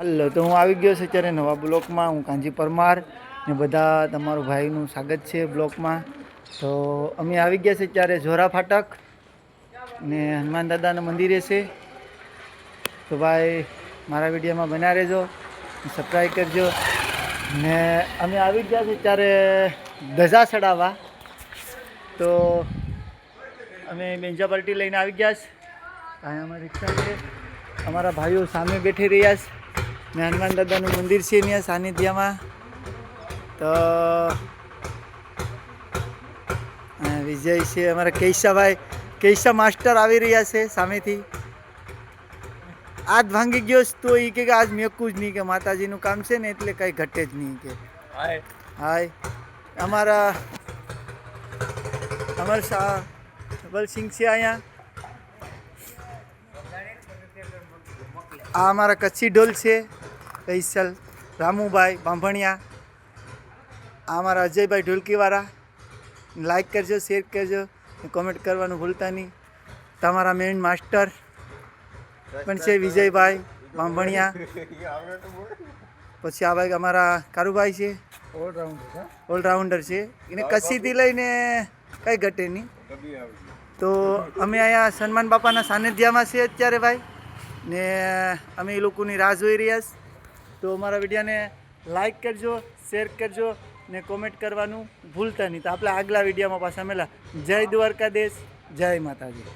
હાલો, તો હું આવી ગયો છું અત્યારે નવા બ્લોકમાં. હું કાંજી પરમાર ને બધા તમારું ભાઈનું સ્વાગત છે બ્લોકમાં. તો અમે આવી ગયા છે અત્યારે જોરા ફાટક ને હનુમાન દાદાના મંદિરે છે. તો ભાઈ મારા વિડીયોમાં બન્યા રહેજો, સબસ્ક્રાઈબ કરજો. ને અમે આવી ગયા છે ત્યારે ધજા ચડાવવા. તો અમે મ્યુનિસિપાલિટી લઈને આવી ગયા છે. અહીંયા અમારી રિક્ષા છે. અમારા ભાઈઓ સામે બેઠી રહ્યા છે ને હનુમાન દાદાનું મંદિર છે ત્યાં સાનિધ્યમાં. તો વિજય છે, અમારા કેશાભાઈ, કેશા માસ્ટર આવી રહ્યા છે સામેથી. આજ ભાંગી ગયો તો એ કે આજ મેકું જ નહીં, કે માતાજીનું કામ છે ને એટલે કંઈ ઘટે જ નહીં. કે હાય અમારા બલસિંહ છે અહીંયા. આ અમારા કચ્છી ઢોલ છે કૈસલ રામુભાઈ બાંભણિયા. આ અમારા અજયભાઈ ઢોલકીવાળા. લાઈક કરજો, શેર કરજો, કોમેન્ટ કરવાનું ભૂલતા નહીં. તમારા મેઇન માસ્ટર પણ છે વિજયભાઈ બાંભણિયા. પછી આ ભાઈ અમારા કારુભાઈ છે, ઓલરાઉન્ડર છે. એને કચ્છીથી લઈને કંઈ ઘટે નહીં. તો અમે અહીંયા સન્માન બાપાના સાનિધ્યમાં છે અત્યારે ભાઈ, ને અમે એ લોકોની રાહ જોઈ રહ્યા છીએ. તો અમારા વિડીયોને લાઈક કરજો, શેર કરજો ને કોમેન્ટ કરવાનું ભૂલતા નહીં. તો આપણે આગલા વિડીયોમાં પાછા મળ્યા. જય દ્વારકાધીશ, જય માતાજી.